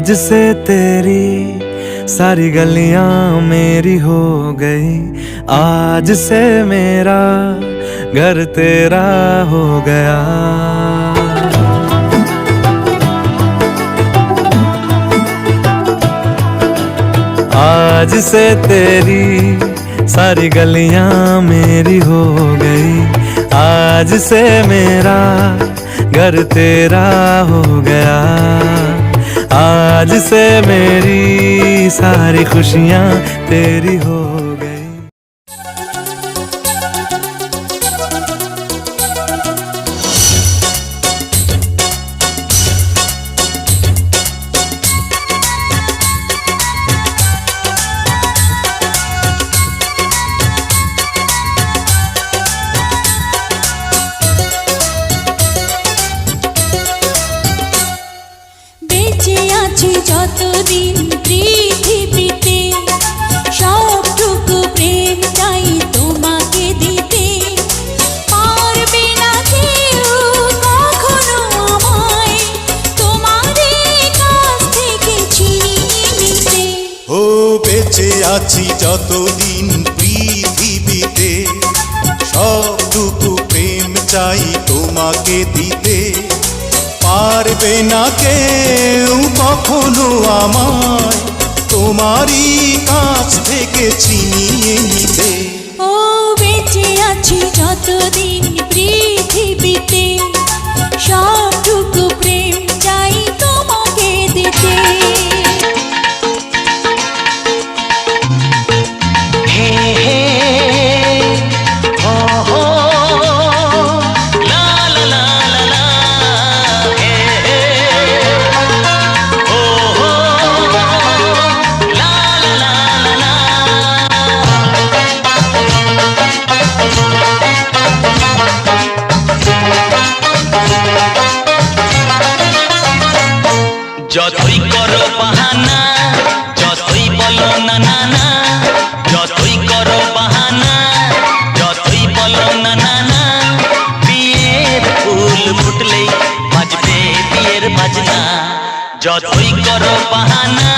आज से तेरी सारी गलियां मेरी हो गई, आज से मेरा घर तेरा हो गया। आज से तेरी सारी गलियां मेरी हो गई, आज से मेरा घर तेरा हो गया। आज से मेरी सारी खुशियां तेरी हो गई। যতদিন পৃথিবীতে সবটুকু প্রেম চাই তোমাকে দিতে, পারবে না কেউ কখনো আমায় তোমারই কাছ থেকে ছিনিয়ে নিতে। ও বেঁচে আছি যতদিন পৃথিবীতে সবটুকু প্রেম চাই তোমাকে দিতে, পারবে না কেউ কখনো আমায় তোমারই কাছ থেকে ছিনিয়ে নিতে। ও বেঁচে আছি যতদিন পৃথিবীতে সবটুকু প্রেম চাই তোমাকে দিতে। যতই করো বাহানা, যতই বলো না না না, যতই করো বাহানা, যতই বলো না না না, বিয়ের ফুল ফুটলেই বাজবে বিয়ের বাজনা। যতই করো বাহানা,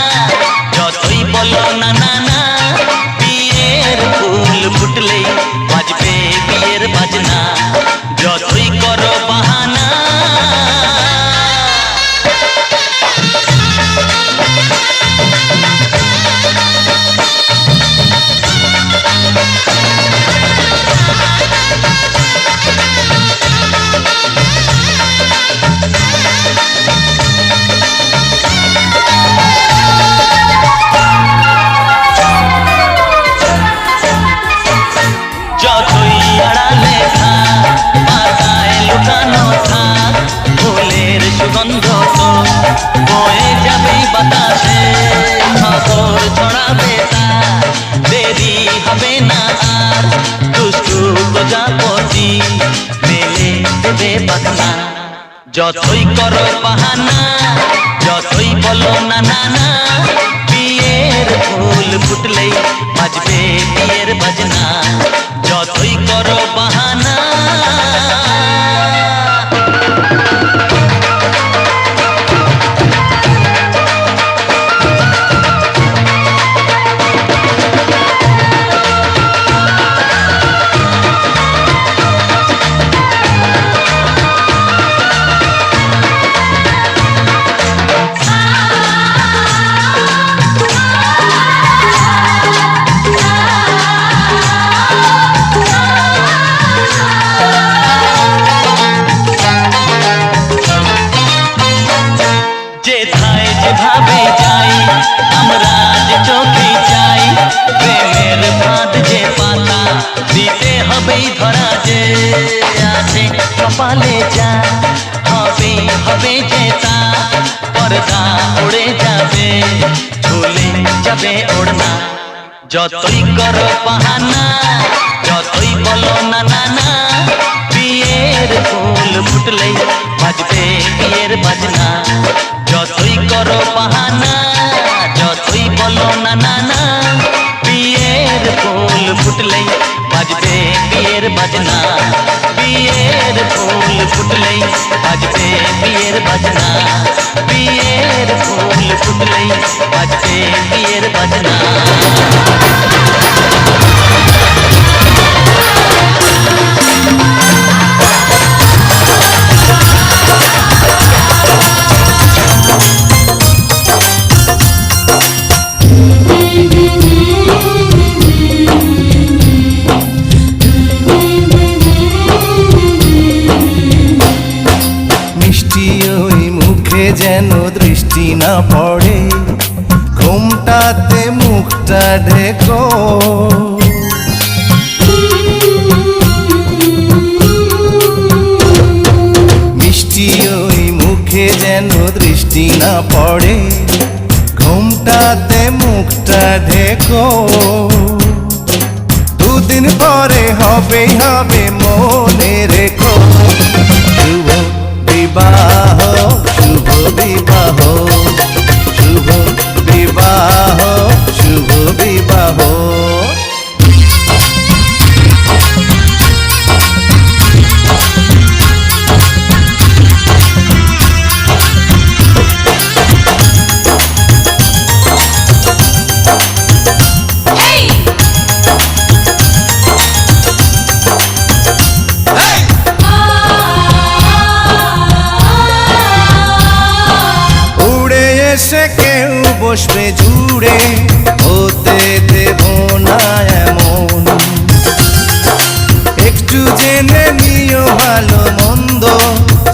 যতই বলো না না না, বিয়ের ফুল ফুটলেই বাজবে বিয়ের বাজনা। যতই করো বাহানা। যতই আড়ালে থাক, পাতায় লুকানো থাক, ফুলের সুগন্ধ তো বয়ে যাবেই বাতাসে, খবর ছড়াবে তার, দেরি হবে না আর, দুষ্টু প্রজাপতি মেলে দেবে বাগনা। যতই করো বাহানা, যতই বলো না না না, বিয়ের ফুল ফুটলেই বাজবে বিয়ের বাজনা। যতই করো বাহানা। যেথায় যেভাবে যাই আমরা যে চোখে চাই, প্রেমের ফাঁদ যে পাতা দিতে হবেই ধরা, যে আছে কপালে যা হবে হবে যে তা, পর্দা উড়ে যাবে ঝুলে যাবে ওড়না। যতই করো বাহানা, যতই বলো না না না, বিয়ের ফুল ফুটলেই বাজবে বিয়ের বাজনা। যতই করো বাহানা, যতই বলো না না না, বিয়ের ফুল ফুটলেই বাজবে বিয়ের বাজনা। বিয়ের ফুল ফুটলেই বাজবে বিয়ের বাজনা। বিয়ের ফুল ফুটলেই বাজছে বিয়ের বাজনা। মিষ্টি ওই মুখে যেন দৃষ্টি না পড়ে, ঘুমটাতে মুখটা ঢেকো। মিষ্টি ওই মুখে যেন দৃষ্টি না পড়ে, ঘুমটাতে মুখটা ঢেকো। দুদিন পরে হবেই হবে মনে রেখো। শুভ বিবাহ, শুভ বিবাহ, শুভ বিবাহ, শুভ বিবাহ। উড়ে এসে কেউ বসবে জুড়ে, হতে দেব না এমন। একটু জেনে নিও ভালো মন্দ,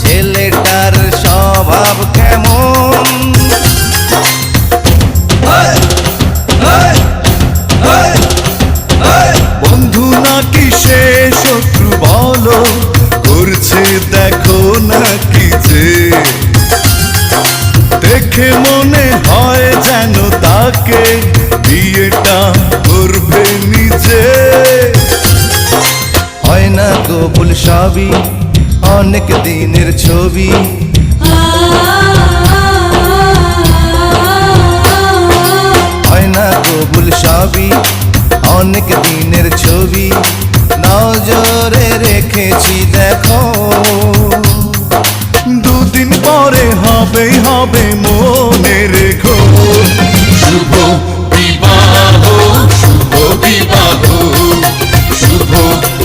ছেলেটার স্বভাব কেমন। বন্ধু নাকি সে শত্রু বলো, করছে দেখো নাকি যে। দেখে মনে হয় যেন তাকে বিয়েটা করবে নিজে। হয় না কবুল সবই অনেক দিনের ছবি। হয় না কবুল সবই অনেক দিনের ছবি। নজরে রেখেছি দেখো, দুদিন পরে হবেই হবে মনে রেখো। শুভ বিবাহ, শুভ বিবাহ, শুভ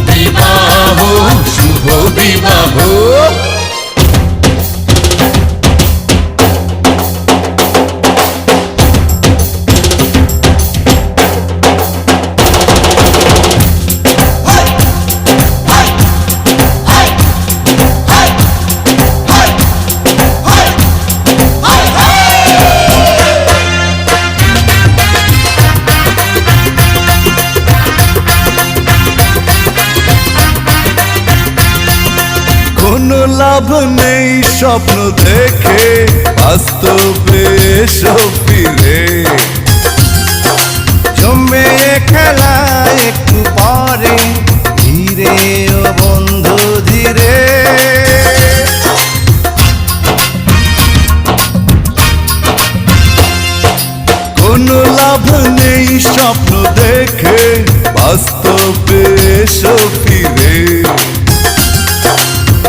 বিবাহ, শুভ বিবাহ। কোনো লাভ নেই স্বপ্ন দেখে, বাস্তবে এসো ফিরে। জমে খেলা একটু পরে, ধীরে ও বন্ধু ধীরে। কোনো লাভ নেই স্বপ্ন দেখে, বাস্তবে এসো ফিরে।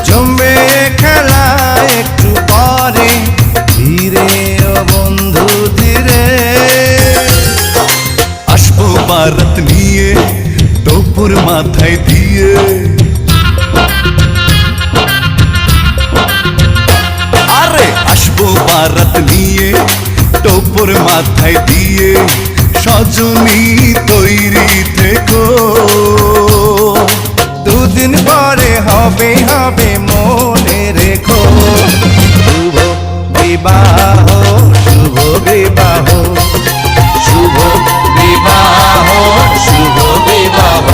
জমে খেলা একটু পরে, ধীরে ও বন্ধু ধীরে। আসবো বারাত নিয়ে টোপুর মাথায় দিয়ে। আরে আসবো বারাত নিয়ে টোপুর মাথায় দিয়ে। সজনী তৈরি থেকো, দুদিন পরে হবে হবে মনে রেখো। শুভ বিবাহ, শুভ বিবাহ, শুভ বিবাহ, শুভ বিবাহ।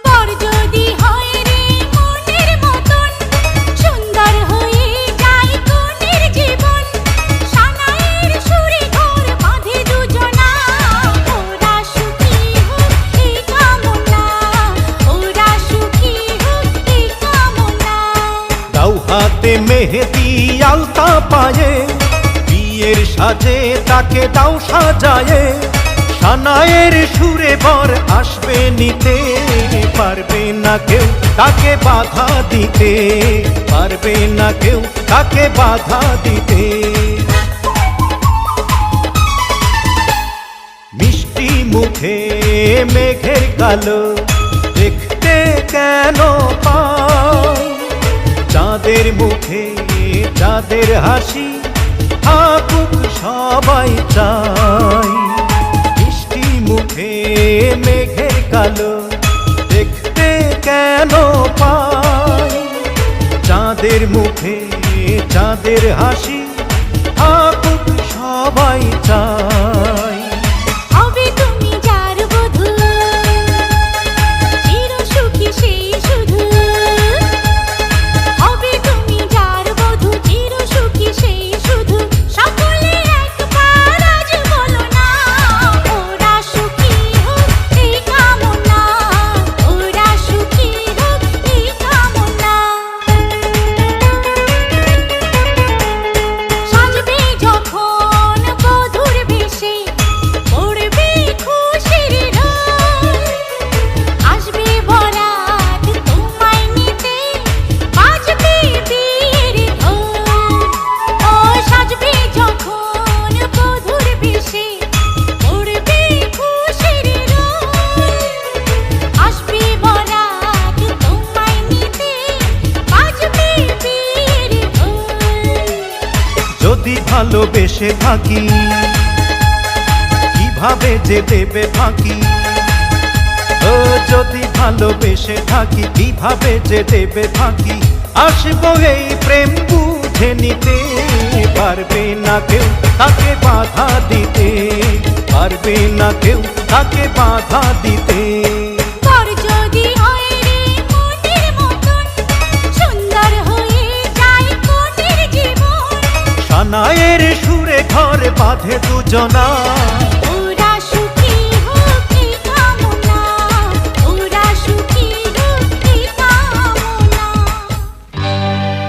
বর যদি হয় রে মনের মতন, পায়ে, বিয়ের সাজে তাকে দাও সাজায়ে, সানায়ের সুরে বর আসবে নিতে, পারবে না কেউ তাকে বাধা দিতে, পারবে না কেউ তাকে বাধা দিতে। মিষ্টি মুখে মেঘের কালো দেখতে কেন পাই, চাঁদের মুখে চাঁদের হাসি থাকুক সবাই চাই। মিষ্টি মুখে মেঘের কালো দেখতে কেন পাই, চাঁদের মুখে চাঁদের হাসি থাকুক সবাই চাই। হবে তুমি যার বধূ, চির সুখী সেই শুধু। হবে তুমি যার বধূ, চির সুখী সেই শুধু। সকলে একবার আজ বলো না, ওরা সুখী হোক এই কামনা, ওরা সুখী হোক এই কামনা। সাজবে যখন বধূর বেশে, পড়বে খুশির রোল, আসবে বরাত তোমায় নিতে, বাজবে বিয়ের ঢোল। ও সাজবে যখন বধূর বেশে, পড়বে খুশির রোল, আসবে বরাত তোমায় নিতে, বাজবে বিয়ের ঢোল। যদি ভালোবেসে থাকি কিভাবে যে দেবে ফাঁকি, ও যদি ভালোবেসে থাকি কিভাবে যে দেবে ফাঁকি। আসবো এই প্রেম বুঝে নিতে, পারবে না কেউ তাকে বাধা দিতে, পারবে না কেউ তাকে বাধা দিতে। বর যদি হয় রে মনের মতন, সুন্দর হয়ে যায় কনের জীবন। সানায়ের সুরে ঘর বাঁধে দুজনা, ওরা সুখী হোক এই কামনা, ওরা সুখী হোক এই কামনা।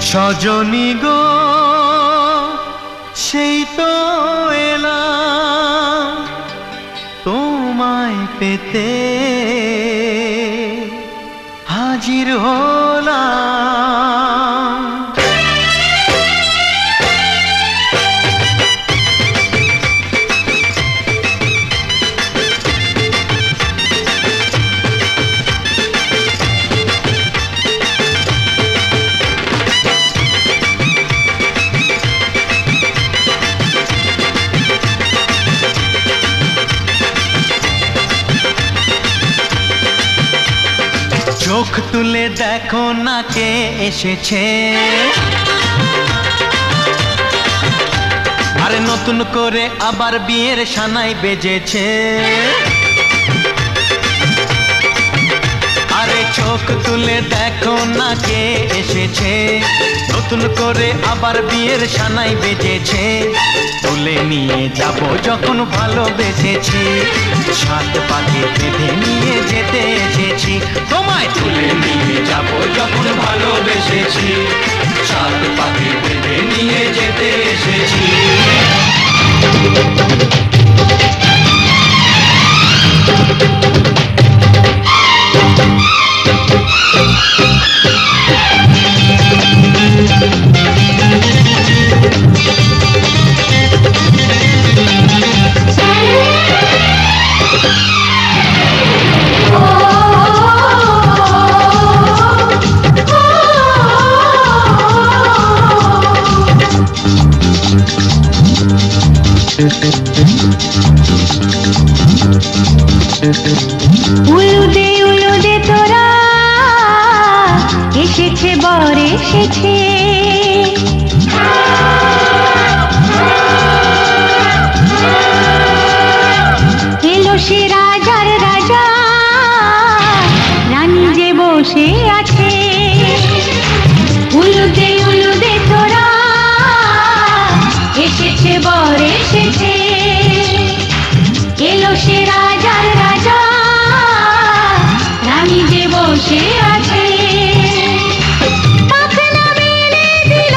সজনী গো সেই তো এলাম তোমায় পেতে, হাজির হলাম। চোখ তুলে দেখো না কে এসেছে, আরে নতুন করে আবার বিয়ের সানাই বেজেছে। আরে চোখ তুলে দেখো না কে এসেছে, নতুন করে আবার বিয়ের সানাই বেজেছে। তুলে নিয়ে যাব যখন ভালোবেসেছি, সাত পাকে বেঁধে নিয়ে যেতে এসেছি। তোমায় তুলে নিয়ে যাব যখন ভালোবেসেছি, সাত পাকে বেঁধে নিয়ে যেতে এসেছি। উলুদে উলুদে তোরা এসেছে বর এসেছে, এলো সে রাজার রাজা, রানী যে বসে আছে। উলুদে উলুদে তোরা এসেছে বর এসেছে, এলো সে রাজার রাজা, রানী যে বসে আছে। পাখনা মেলে দিল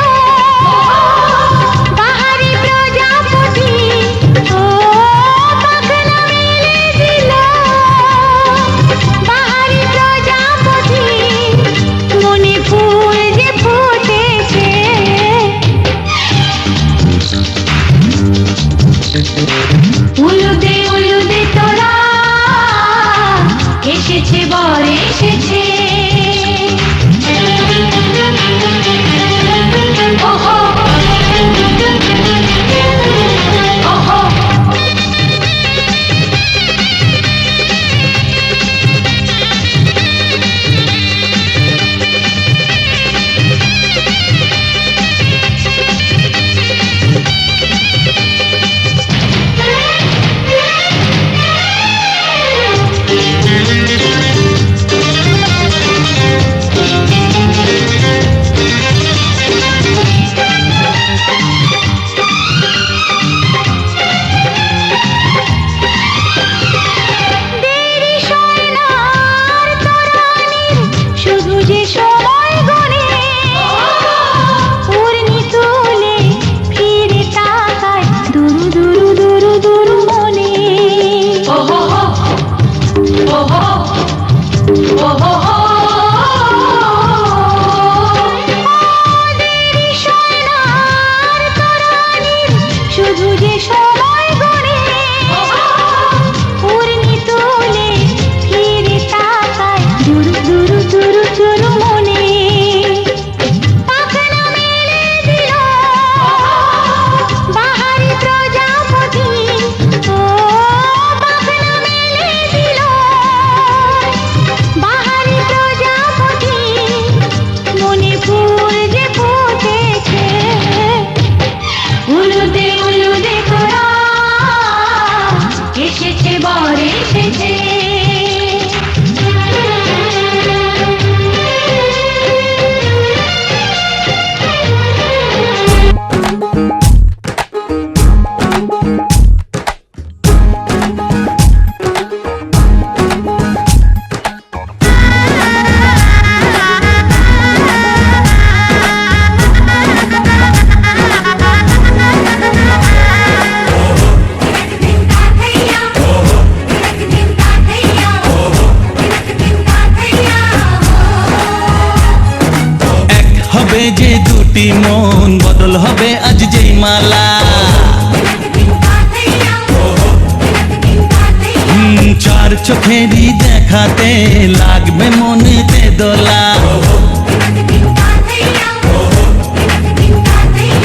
দেখাতে লাগবে মনেতে দোলা।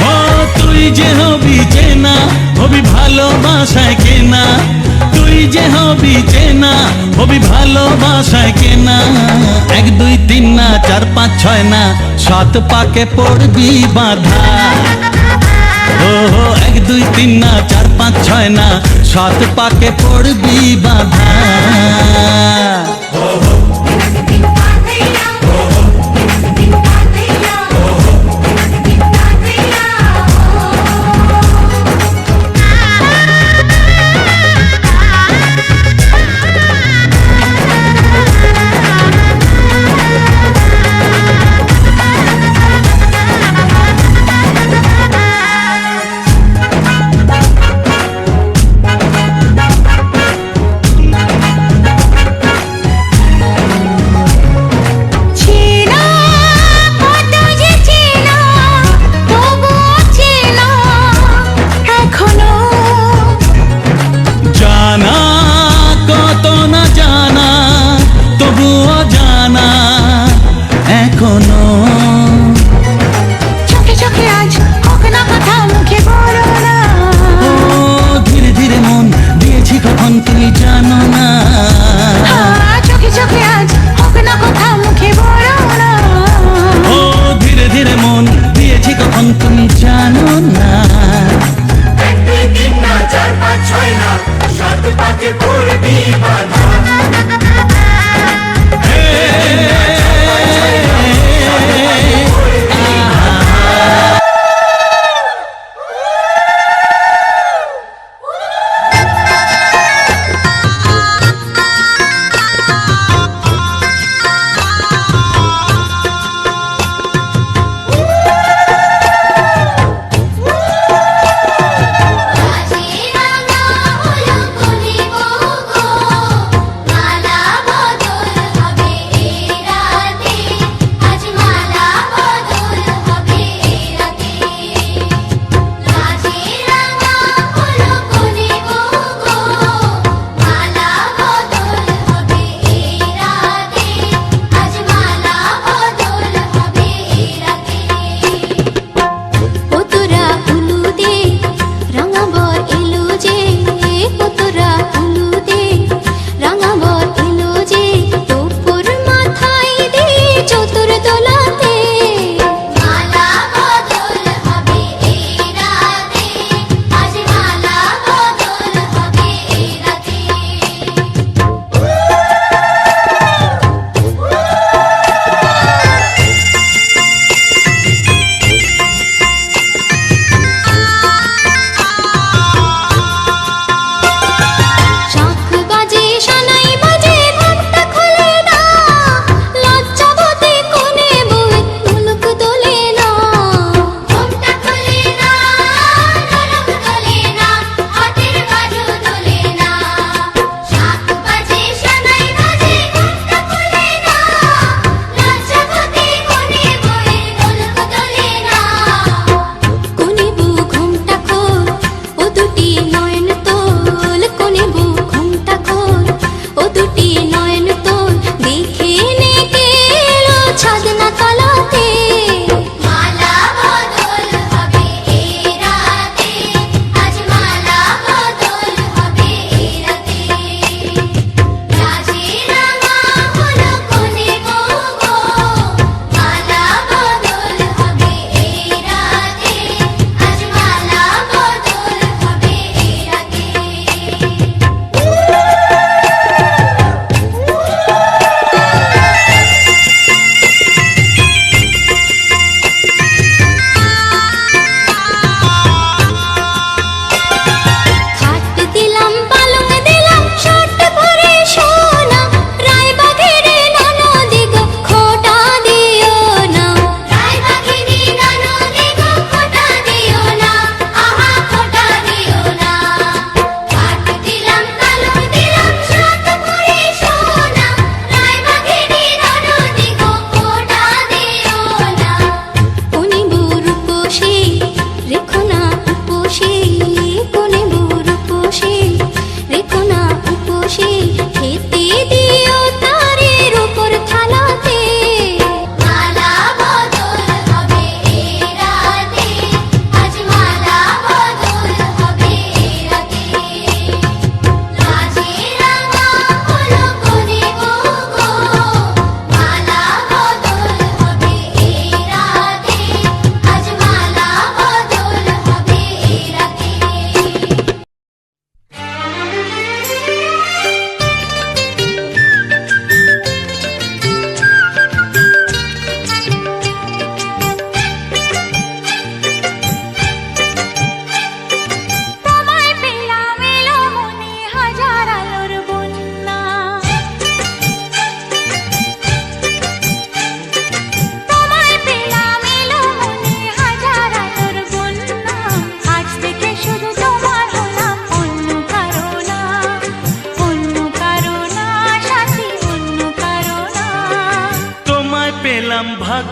ও তুই যে হবি চেনা, হবি ভালোবাসায় কেনা, তুই যে হবি চেনা, হবি ভালোবাসায় কেনা। 1 2 3 না 4 5 6 না 7 পাকে পড়বি বাধা। ও 1 2 3 না 4 5 6 না 7 পাকে পড়বি বাধা। চেনা কত যে চেনা, তবুও চেনা এখনো। জানা কত না জানা, তবুও জানা এখনো। চোখে চোখে আজ হোক না কথা, মুখে বলো না। ও ধীরে ধীরে মন দিয়েছি কখন তুমি জানো না। চোখে চোখে আজ হোক না কথা, মুখে বলো না। ও ধীরে ধীরে মন দিয়েছি কখন তুমি জানো না। কাজিরাঙা হলো কলিবঙ্গ,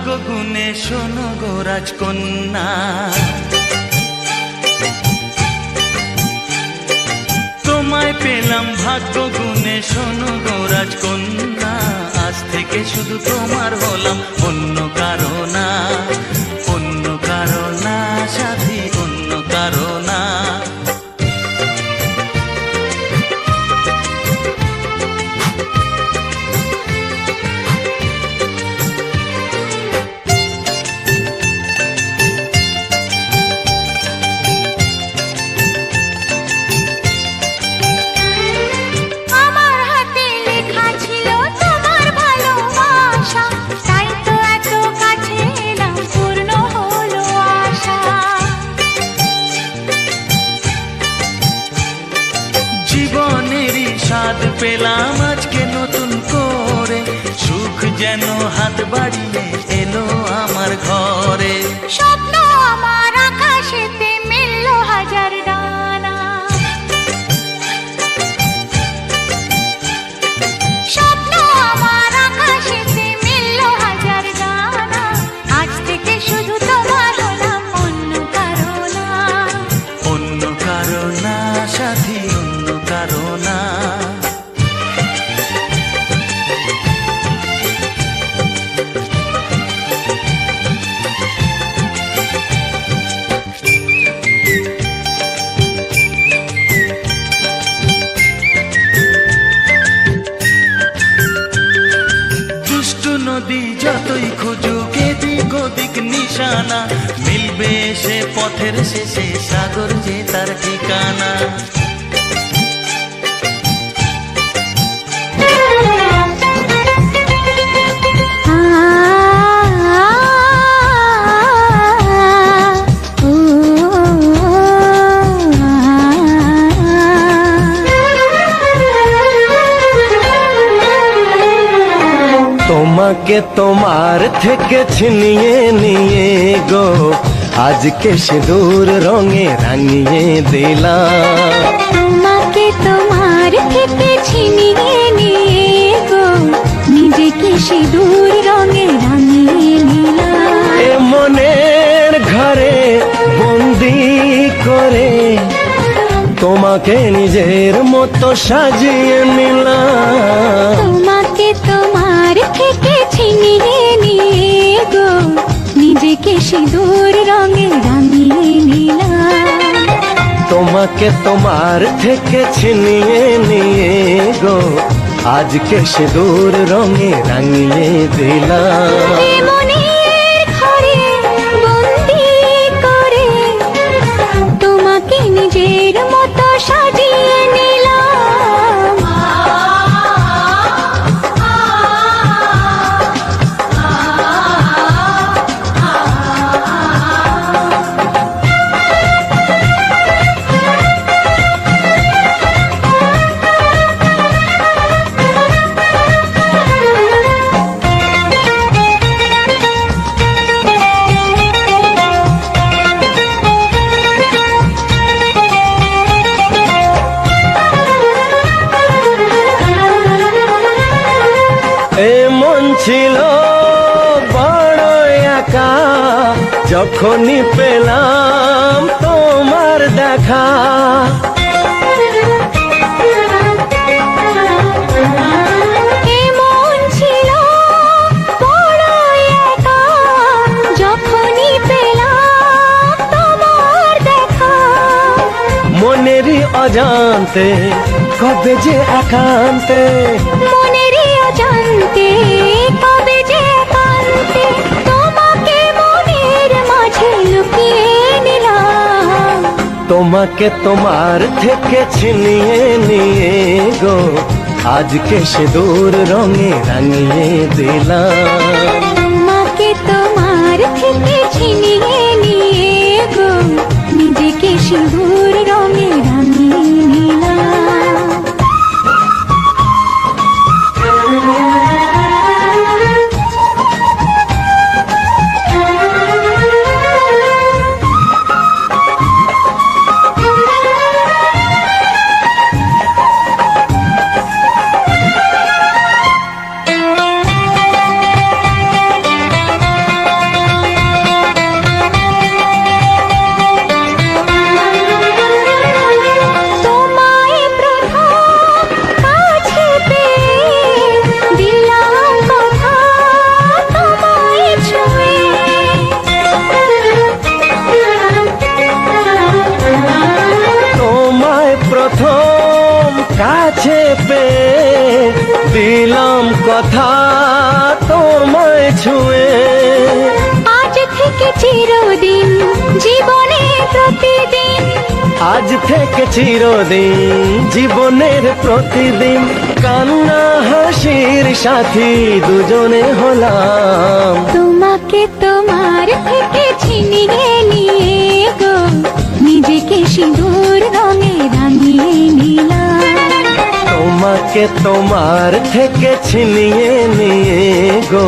ভাগ্য গুণে শোনো গো রাজকন্যা, তোমায় পেলাম ভাগ্য গুণে শোনো গো রাজকন্যা। আজ থেকে শুধু তোমার হলাম, অন্য কারো না, অন্য কারো না সাথী, অন্য কারো না। আমার হাতে লেখা ছিল তোমার ভালোবাসা, তাই তো এত কাছে এলাম, পূর্ণ হলো আশা। জীবনেরই স্বাদ পেলাম আজকে নতুন করে, সুখ যেন হাত বাড়িয়ে এলো আমার ঘরে। স্বপ্ন আমার আকাশেতে মিলল হাজার ডানা, স্বপ্ন আমার আকাশেতে মিলল হাজার ডানা। আজ থেকে শুধু তোমার হলাম, অন্য কারো না, অন্য কারো না সাথী, অন্য কারো না। দুষ্টু নদী যতই খুঁজুক এদিক ওদিক নিশানা, মিলবে সে পথের শেষে সাগর যে তার ঠিকানা। তোমাকে তোমার থেকে ছিনিয়ে নিয়ে গো, আজকে সিঁদুর রঙে রাঙিয়ে দিলাম। তোমাকে তোমার থেকে ছিনিয়ে নিয়ে গো, নিজেকে সিঁদুর রঙে রাঙিয়ে নিলাম। এ মনের ঘরে বন্দি করে তোমাকে নিজের মতো সাজিয়ে নিলাম। তোমাকে তোমার থেকে ছিনিয়ে নিয়ে গো, নিজেকে সিঁদুর রঙে রাঙিয়ে নিলাম। তোমাকে তোমার থেকে ছিনিয়ে নিয়ে গো, আজকে সিঁদুর রঙে রাঙিয়ে দিলাম। এ মনের ঘরে বন্দি করে তোমাকে নিজের মতো সাজিয়ে নিলাম। এ মন ছিল বড় একা, যখনই পেলাম তোমার দেখা। এমন ছিল বড় একা, যখনই পেলাম তোমার দেখা। মনেরই অজান্তে কবে যে একান্তে, মনেরই অজান্তে কবে যে একান্তে, তোমাকে মনের মাঝে লুকিয়ে নিলাম। তোমাকে তোমার থেকে ছিনিয়ে নিয়ে গো, আজকে সিঁদুর রঙে রাঙিয়ে দিলাম। তোমাকে তোমার থেকে ছিনিয়ে নিয়ে গো, নিজেকে সিঁদুর রঙে রাঙিয়ে নিলাম। কাছে পেয়ে দিলাম কথা তোমায় ছুঁয়ে। আজ থেকে চিরদিন জীবনে প্রতিদিন, আজ থেকে চিরদিন জীবনের প্রতিদিন কান্না হাসির সাথী দুজনে হলাম। তোমাকে তোমার থেকে ছিনিয়ে নিয়ে গো নিজেকে সিঁদুর রঙে রাঙিয়ে নিলাম। তোমাকে তোমার থেকে ছিনিয়ে নিয়ে গো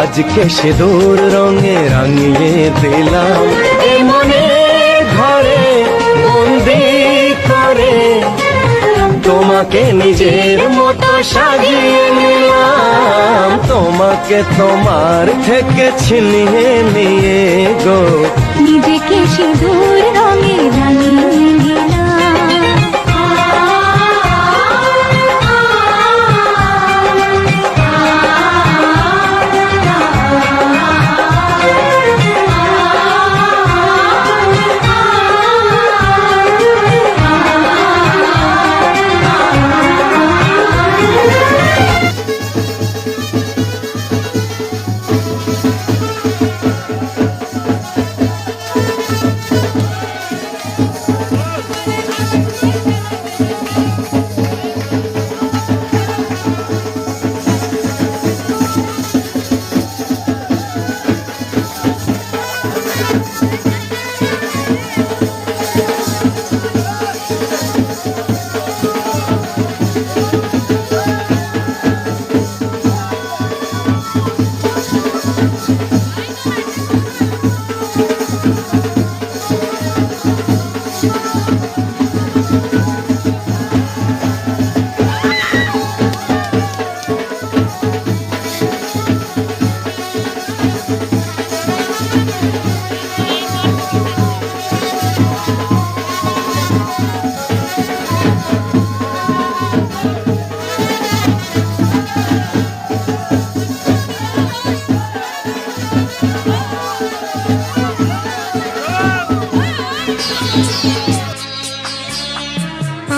আজকে সিঁদুর রঙে রাঙিয়ে দিলাম। এ মনে ঘরে বন্দি করে তোমাকে নিজের মতো সাজিয়ে নিলাম। তোমাকে তোমার থেকে ছিনিয়ে নিয়ে গো নিজেকে সিঁদুর রঙে রাঙিয়ে নিলাম।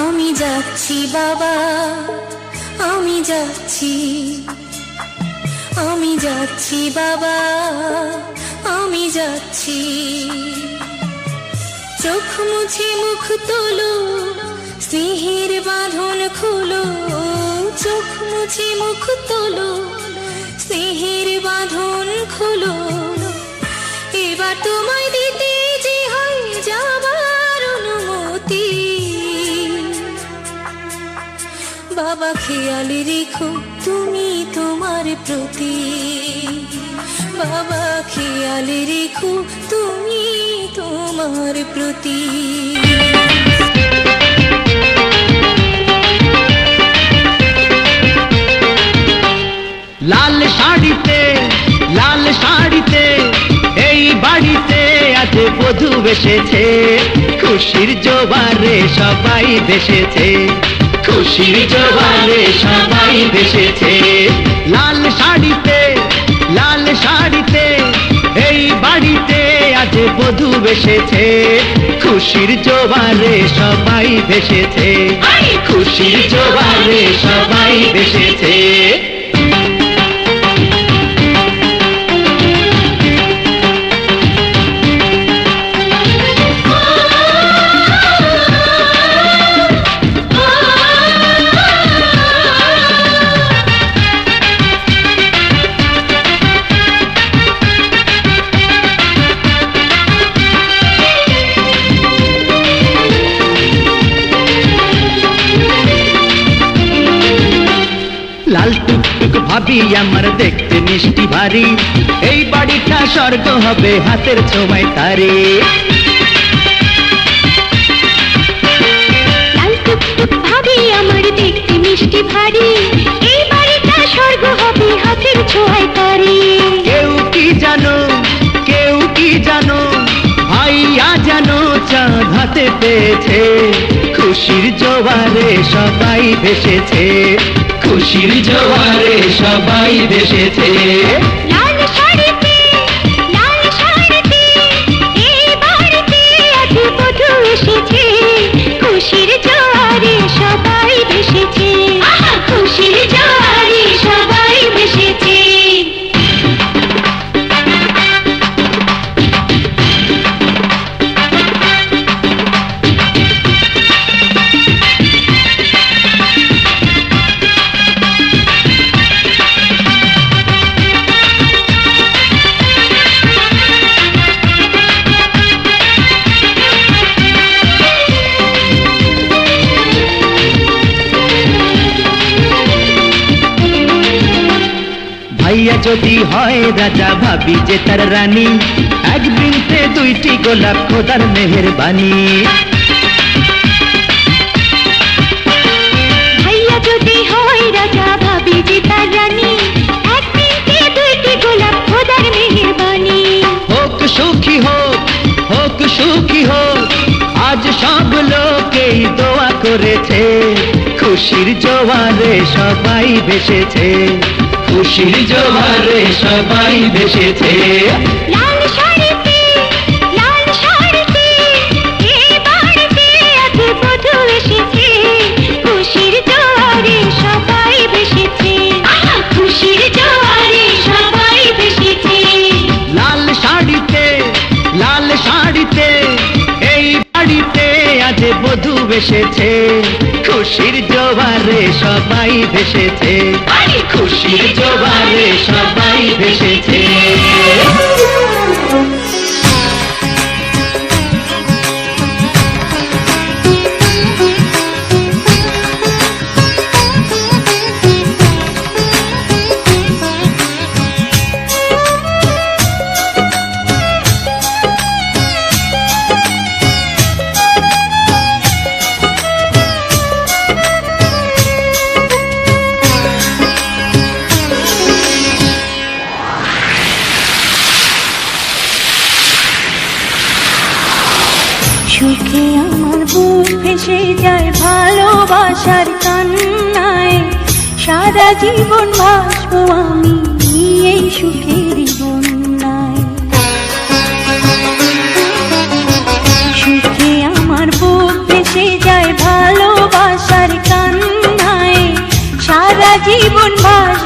আমি যাচ্ছি বাবা, আমি যাচ্ছি, আমি যাচ্ছি বাবা, আমি যাচ্ছি। চোখ মুছে মুখ তোলো, স্নেহের বাঁধন খুলো। চোখ মুছে মুখ তোলো, স্নেহের বাঁধন খুলো। এবার তোমায় দিতে যে হয় যাবার অনুমতি। বাবা খেয়াল রেখো তুমি তোমার প্রতি। বাবা খেয়াল রেখো তুমি তোমার প্রতি। লাল শাড়িতে, লাল শাড়িতে এই বাড়িতে আজ বধূ এসেছে। খুশির জোয়ারে সবাই ভেসেছে, খুশির জোয়ারে সবাই ভেসেছে। লাল শাড়িতে, লাল শাড়িতে এই বাড়িতে আজ বধূ এসেছে। খুশির জোয়ারে সবাই ভেসেছে, খুশির জোয়ারে সবাই ভেসেছে। লাল টুকটুক ভাবি আমার দেখতে মিষ্টি ভারী। এই বাড়িটা স্বর্গ হবে হাতের ছোঁয়ায় তারে। লাল টুকটুক ভাবি আমার দেখতে মিষ্টি ভারী। এই বাড়িটা স্বর্গ হবে হাতের ছোঁয়ায় তারে। কেউ কি জানো, কেউ কি জানো, ভাইয়া জানো চাঁদ হাতে পেয়েছে। খুশির জোয়ারে সবাই ভেসেছে, খুশির জোয়ারে সবাই ভেসেছে। লাল শাড়িতে, লাল শাড়িতে এই বাড়িতে আজ বধূ এসেছে। খুশির জোয়ারে সবাই ভেসেছে। যদি হয় রাজা ভাবি যে তার রানী, এক বৃন্তে দুইটি গোলাপ খোদার মেহেরবানি। ভাইয়া যদি হয় রাজা ভাবি যে তার রানী, এক বৃন্তে দুইটি গোলাপ খোদার মেহেরবানি। হোক সুখী হোক, হোক সুখী হোক, আজ সব লোকেই দোয়া করেছে, খুশির জোয়ারে সবাই ভেসেছে, খুশির জোয়ারে সবাই ভেসেছে। লাল শাড়িতে, লাল শাড়িতে, এই বাড়িতে আজ বধূ এসেছে, খুশির জোয়ারে সবাই ভেসেছে, খুশির জোয়ারে সবাই ভেসেছে। লাল শাড়িতে, লাল শাড়িতে, এই বাড়িতে আজ বধূ এসেছে, খুশির জোয়ারে সবাই ভেসেছে, খুশির জোয়ারে সবাই ভেসেছে। সুখে আমার বুক ভেসে যায় ভালোবাসার কান্নায়, সারা জীবন ভাসবো আমি এই সুখের বন্যায়। সুখে আমার বুক ভেসে যায় ভালোবাসার কান্নায়, সারা জীবন ভাসবো